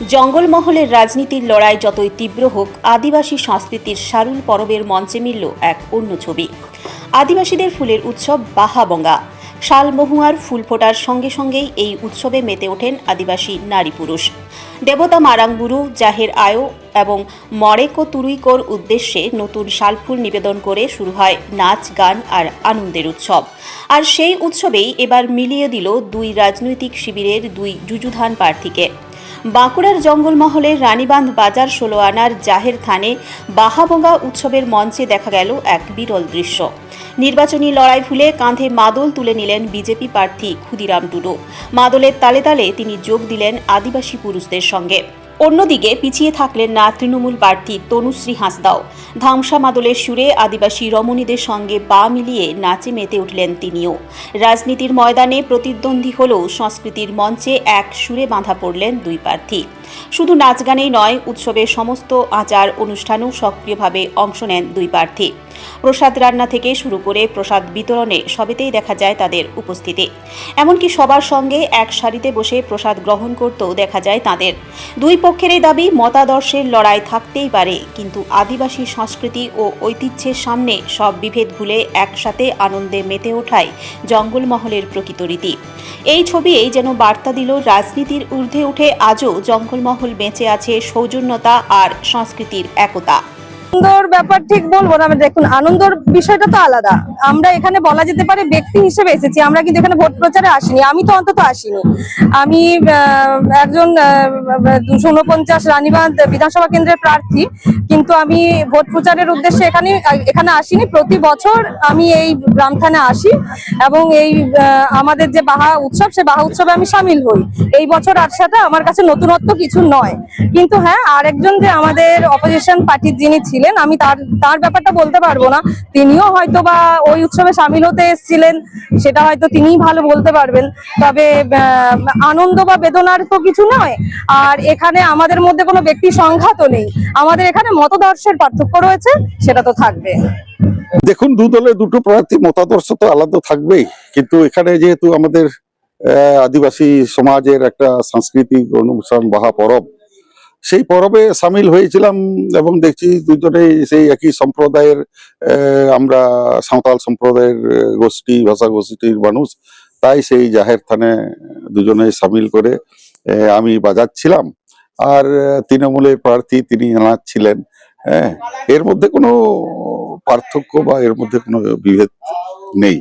জঙ্গলমহলের রাজনীতির লড়াই যতই তীব্র হোক, আদিবাসী সংস্কৃতির সারুল পরবের মঞ্চে মিলল এক অন্য ছবি। আদিবাসীদের ফুলের উৎসব বাহাবঙ্গা। শালমহুয়ার ফুল ফোটার সঙ্গে সঙ্গেই এই উৎসবে মেতে ওঠেন আদিবাসী নারী পুরুষ। দেবতা মারাংবুরু, জাহের আয়ো এবং মরেকো তুরুইকোর উদ্দেশ্যে নতুন শালফুল নিবেদন করে শুরু হয় নাচ, গান আর আনন্দের উৎসব। আর সেই উৎসবেই এবার মিলিয়ে দিল দুই রাজনৈতিক শিবিরের দুই যুযুধান প্রার্থীকে। বাঁকুড়ার জঙ্গলমহলের রানীবাঁধ বাজার ১৬ আনার জাহের থানে বাহাবঙ্গা উৎসবের মঞ্চে দেখা গেল এক বিরল দৃশ্য। নির্বাচনী লড়াই ভুলে কাঁধে মাদল তুলে নিলেন বিজেপি প্রার্থী ক্ষুদিরাম টুডু। মাদলের তালে তালে তিনি যোগ দিলেন আদিবাসী পুরুষদের সঙ্গে। অন্যদিকে পিছিয়ে থাকলেন না তৃণমূল প্রার্থী তনুশ্রী হাঁসদাও। ধামসা মাদলের সুরে আদিবাসী রমণীদের সঙ্গে পা মিলিয়ে নাচে মেতে উঠলেন তিনিও। রাজনীতির ময়দানে প্রতিদ্বন্দ্বী হলেও সংস্কৃতির মঞ্চে এক সুরে বাঁধা পড়লেন দুই প্রার্থী। শুধু নাচ গানেই নয়, উৎসবের সমস্ত আচার অনুষ্ঠানেও সক্রিয়ভাবে অংশ নেন দুই প্রার্থী। প্রসাদ রান্না থেকে শুরু করে প্রসাদ বিতরণে সবেতেই দেখা যায় তাদের উপস্থিতি। এমনকি সবার সঙ্গে এক সারিতে বসে প্রসাদ গ্রহণ করতেও দেখা যায় তাদের। দুই পক্ষেরই দাবি, মতাদর্শের লড়াই থাকতেই পারে, কিন্তু আদিবাসী সংস্কৃতি ও ঐতিহ্যের সামনে সব বিভেদ ভুলে একসাথে আনন্দে মেতে ওঠাই জঙ্গলমহলের প্রকৃত রীতি। এই ছবিই যেন বার্তা দিল, রাজনীতির ঊর্ধ্বে উঠে আজও জঙ্গলমহল বেঁচে আছে সৌজন্যতা আর সংস্কৃতির একতা। আনন্দর ব্যাপার ঠিক বলবো না। দেখুন, আনন্দর বিষয়টা তো আলাদা। আমরা এখানে বলা যেতে পারে ব্যক্তি হিসেবে এসেছি, আমরা কিন্তু এখানে ভোট প্রচারে আসিনি। আমি তো অন্তত আসিনি। আমি একজন 249 রানীবাঁধ বিধানসভা কেন্দ্রের প্রার্থী, কিন্তু আমি ভোট প্রচারের উদ্দেশ্যে এখানে আসিনি। প্রতি বছর আমি এই গ্রাম থানে আসি এবং এই আমাদের যে বাহা উৎসব, সে বাহা উৎসবে আমি সামিল হই। এই বছর আসাটা আমার কাছে নতুনত্ব কিছু নয়। কিন্তু হ্যাঁ, আরেকজন যে আমাদের অপোজিশন পার্টির যিনি ছিলেন, আমি তার ব্যাপারটা বলতে পারবো না। তিনিও হয়তো বা ওই উৎসবে সামিল হতে এসেছিলেন, সেটা হয়তো তিনিই ভালো বলতে পারবেন। তবে আনন্দ বা বেদনার তো কিছু নয়। আর এখানে আমাদের মধ্যে কোনো ব্যক্তি সংঘাতও নেই। আমাদের এখানে মতদর্শের পার্থক্য রয়েছে, সেটা তো থাকবে। দেখুন, দু দলে দুটো প্রার্থী, মতাদর্শ তো আলাদা থাকবেই, কিন্তু এখানে যেহেতু আমাদের আদিবাসী সমাজের একটা সাংস্কৃতিক অনুষ্ঠান বাহা পরব, সেই পরবে সামিল হয়েছিলাম এবং দেখছি দুজনেই সেই একই সম্প্রদায়ের, আমরা সাঁওতাল সম্প্রদায়ের গোষ্ঠী, ভাষা গোষ্ঠীর মানুষ। তাই সেই জাহের থানে দুজনে সামিল করে আমি বাজাচ্ছিলাম, আর তৃণমূলের প্রার্থী তিনি নাচছিলেন। হ্যাঁ, এর মধ্যে কোনো পার্থক্য বা এর মধ্যে কোনো বিভেদ নেই।